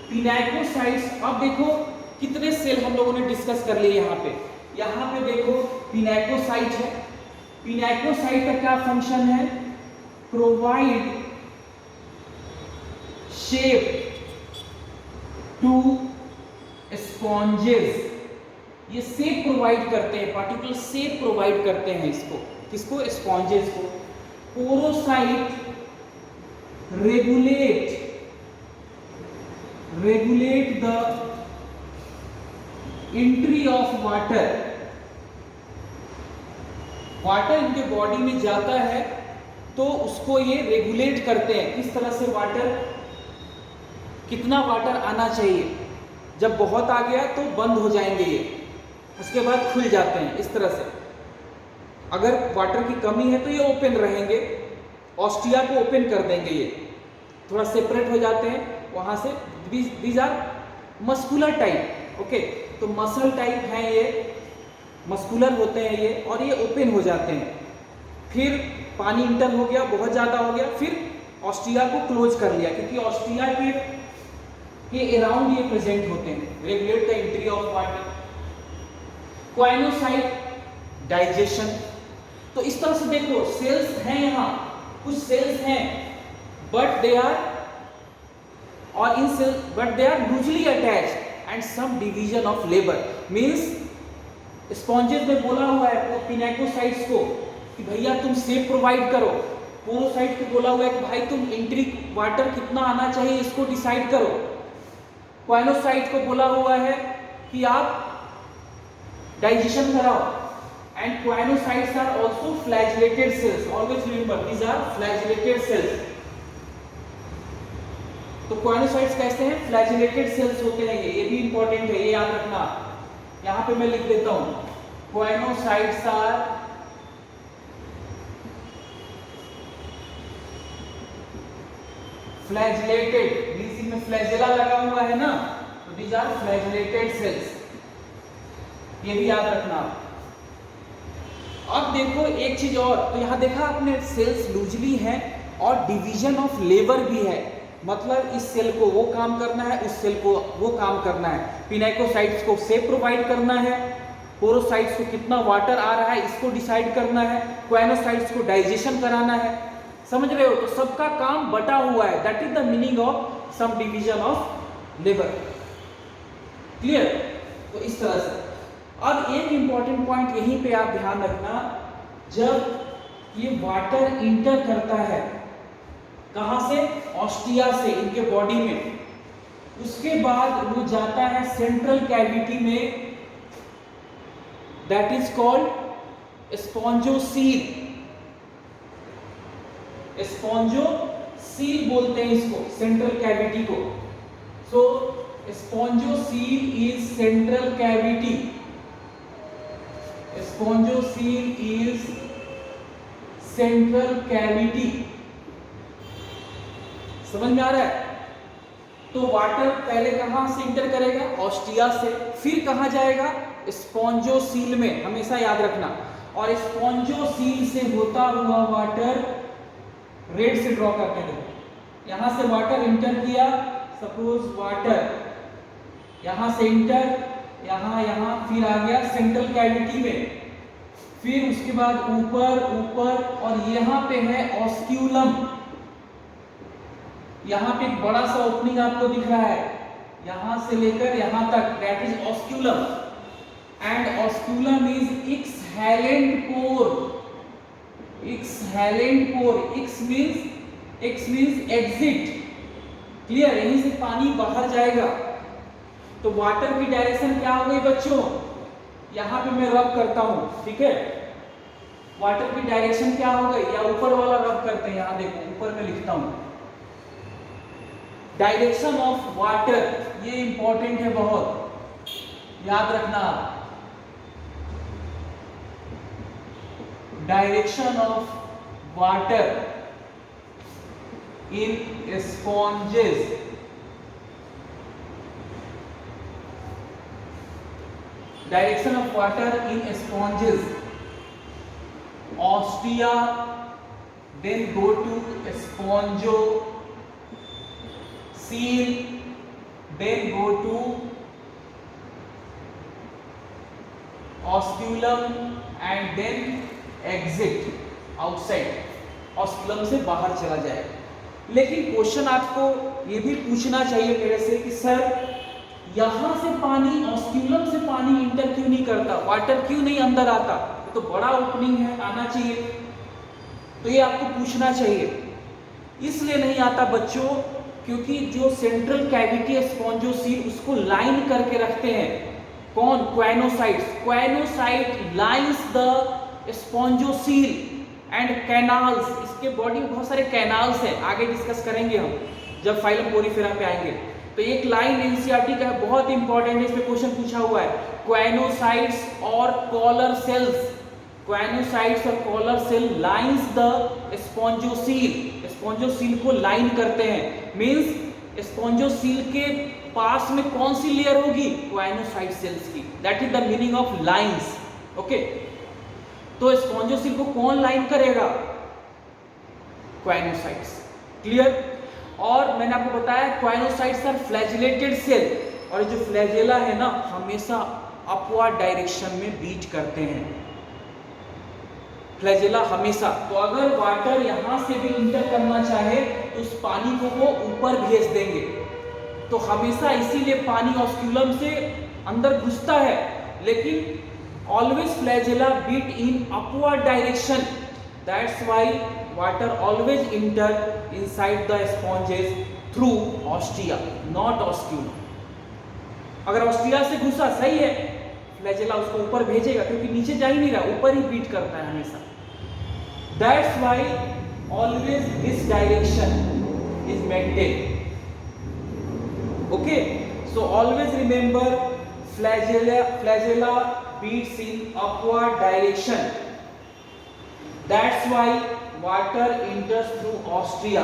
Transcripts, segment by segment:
Pinacocytes, अब देखो कितने सेल हम लोगों ने डिस्कस कर लिए यहाँ पे देखो पिनाकोसाइट है। पिनाकोसाइट का क्या फंक्शन है? प्रोवाइड शेप टू स्पॉन्जेस, ये शेप प्रोवाइड करते हैं, पार्टिकुलर शेप प्रोवाइड करते हैं इसको, किसको? स्पॉन्जेस को। Porocyte regulate the entry of water इनके बॉडी में जाता है तो उसको ये रेगुलेट करते हैं, किस तरह से वाटर, कितना वाटर आना चाहिए, जब बहुत आ गया तो बंद हो जाएंगे ये, उसके बाद खुल जाते हैं इस तरह से। अगर वाटर की कमी है तो ये ओपन रहेंगे, ऑस्टिया को ओपन कर देंगे, ये थोड़ा सेपरेट हो जाते हैं वहां से। These are muscular type, okay, तो मसल टाइप है ये, मस्कुलर होते हैं ये, और ये ओपन हो जाते हैं। फिर पानी इंटर हो गया, बहुत ज़्यादा हो गया, फिर ऑस्टिया को क्लोज कर लिया, क्योंकि ऑस्टिया के अराउंड ये प्रेजेंट होते हैं, regulate the entry of water. Choanocyte digestion, तो इस तरह से देखो सेल्स हैं, यहाँ कुछ सेल्स हैं but they are loosely attached and some division of labour, means sponges में बोला हुआ है पिनाकोसाइट्स को कि भैया तुम शेप प्रोवाइड करो, पोरोसाइट को बोला हुआ है कि भाई तुम एंट्री वाटर कितना आना चाहिए इसको डिसाइड करो, क्वाइनोसाइट को बोला हुआ है कि आप डाइजेशन कराओ। And choanocytes are also flagellated cells, always remember these are flagellated cells. तो क्वाइनोसाइट्स कैसे हैं? फ्लैजिलेटेड सेल्स होते हैं ये भी इंपॉर्टेंट है, ये याद रखना। यहां पे मैं लिख देता हूं, क्वाइनोसाइट्स आर फ्लैजिलेटेड, बीसी में फ्लैजिला लगा हुआ है ना, तो दीज आर फ्लैजिलेटेड सेल्स, ये भी याद रखना। अब देखो एक चीज और, तो यहां देखा आपने सेल्स लूजली हैं और डिवीजन ऑफ लेबर भी है, मतलब इस सेल को वो काम करना है, उस सेल को वो काम करना है। पिनाकोसाइट्स को शेप प्रोवाइड करना है, पोरोसाइट्स को कितना वाटर आ रहा है इसको डिसाइड करना है, क्वाइनोसाइट्स को डाइजेशन कराना है, समझ रहे हो? तो सबका काम बटा हुआ है, that is the meaning of some division of labour, clear? तो इस तरह से। अब एक इंपॉर्टेंट पॉइंट यहीं पे आप ध्यान रखना, जब ये वाटर इंटर करता है, कहां से? ऑस्टिया से, इनके बॉडी में, उसके बाद वो जाता है सेंट्रल कैविटी में, that is called spongocoel. Spongocoel बोलते हैं इसको, सेंट्रल कैविटी को। So spongocoel is central cavity, spongocoel is central cavity, समझ में आ रहा है? तो वाटर पहले कहां से इंटर करेगा? ऑस्टिया से, फिर कहां जाएगा? स्पॉन्जोसील में, हमेशा याद रखना। और स्पॉन्जोसील से होता हुआ वाटर, रेड से ड्रॉ करते हैं, यहां से वाटर इंटर किया, सपोज वाटर यहां से इंटर, यहां फिर आ गया सेंट्रल कैविटी में, फिर उसके बाद ऊपर और यहां पे है ऑस्क्यूलम, यहां पे एक बड़ा सा ओपनिंग आपको दिख रहा है, यहां से लेकर यहां तक, that is osculum. And osculum is exhalant pore, ex means exit, clear? यहीं से पानी बाहर जाएगा। तो वाटर की डायरेक्शन क्या हो गई बच्चों? यहां पे मैं रब करता हूं, ठीक है? वाटर की डायरेक्शन क्या हो गई? या ऊपर वाला रब करते हैं, यहां देखो ऊपर में लिखता हूं, डायरेक्शन ऑफ वाटर, ये इंपॉर्टेंट है बहुत, याद रखना। Direction of water in sponges, direction of water in sponges, ostia, then go to spongocoel, then go to osculum and then exit outside, osculum से बाहर चला जाए। लेकिन क्वेश्चन आपको ये भी पूछना चाहिए मेरे से कि सर यहाँ से पानी, ऑस्क्यूलम से पानी इंटर क्यों नहीं करता, वाटर क्यों नहीं अंदर आता, तो बड़ा ओपनिंग है, आना चाहिए। तो ये आपको पूछना चाहिए। इसलिए नहीं आता बच्चों क्योंकि जो सेंट्रल कैविटी स्पॉन्जोसील उसको लाइन करके रखते हैं, कौन, choanocytes. Choanocyte lines the spongocoel and canals. इसके बॉडी में बहुत सारे कैनाल्स हैं, आगे डिस्कस करेंगे हम जब फाइलम पोरिफेरा पे आएंगे। तो एक लाइन एनसीईआरटी का है, बहुत इंपॉर्टेंट है, इस पे क्वेश्चन पूछा हुआ है। क्वाइनोसाइट्स और कॉलर सेल्स, क्वाइनोसाइट्स और collar cell lines the spongocoel, spongocoel को लाइन करते हैं। मींस स्पॉन्जोसील के पास में कौन सी लेयर होगी, क्वाइनोसाइट सेल्स की, that is the meaning of lines. Okay, तो स्पॉन्जोसील को कौन लाइन करेगा, क्वाइनोसाइट्स। क्लियर। और मैंने आपको बताया क्वाइनोसाइट्स आर फ्लैजिलेटेड सेल, और जो फ्लैजेला है ना हमेशा अपवर्ड डायरेक्शन में बीट करते हैं, फ्लैजेला हमेशा। तो अगर वाटर यहां से भी इंटर करना चाहे तो उस पानी को वो ऊपर भेज देंगे। तो हमेशा इसीलिए पानी ऑस्क्यूलम से अंदर घुसता है, लेकिन always flagella beat in upward direction, that's why water always enter inside the sponges through ostia, not osculum. अगर ostia से घुसा सही है, फ्लैजेला उसको ऊपर भेजेगा क्योंकि नीचे जा ही नहीं रहा, ऊपर ही बीट करता है हमेशा। That's why always this direction is maintained. Okay, so always remember flagella beats in upward direction. That's why water enters through ostia.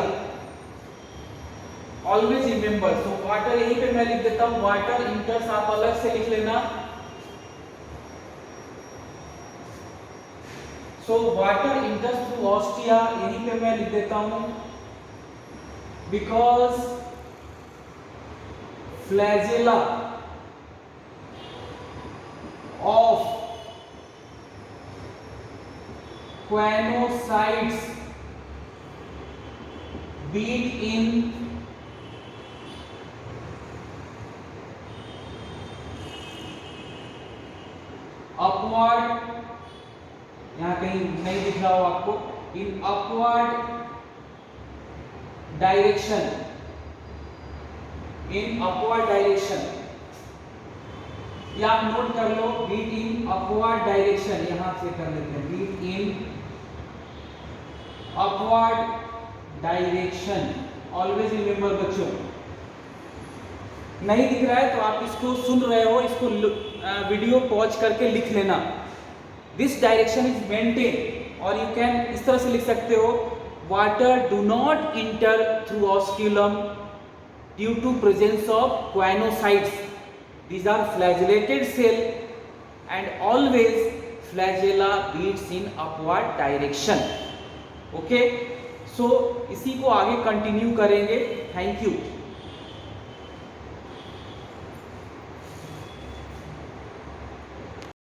Always remember. So water यहीं पे मैं लिख देता हूँ, water enters, आप अलग से लिख लेना। So water enters through ostia, यहीं पे मैं लिख देता हूँ, because flagella of choanocytes beat in upward, यहां कहीं नहीं दिख रहा हो आपको, in upward direction, in upward direction, या आप नोट कर लो, बीट इन अपवर्ड डायरेक्शन, यहां से कर लेते हैं, beat in upward direction. Always remember बच्चों, नहीं दिख रहा है तो आप इसको सुन रहे हो, इसको वीडियो पॉज करके लिख लेना, दिस डायरेक्शन इज मेंटेन। और यू कैन इस तरह से लिख सकते हो, water do not enter through osculum due to presence of choanocytes, these are flagellated cell and always flagella beats in upward direction. Okay, so इसी को आगे कंटिन्यू करेंगे। Thank you.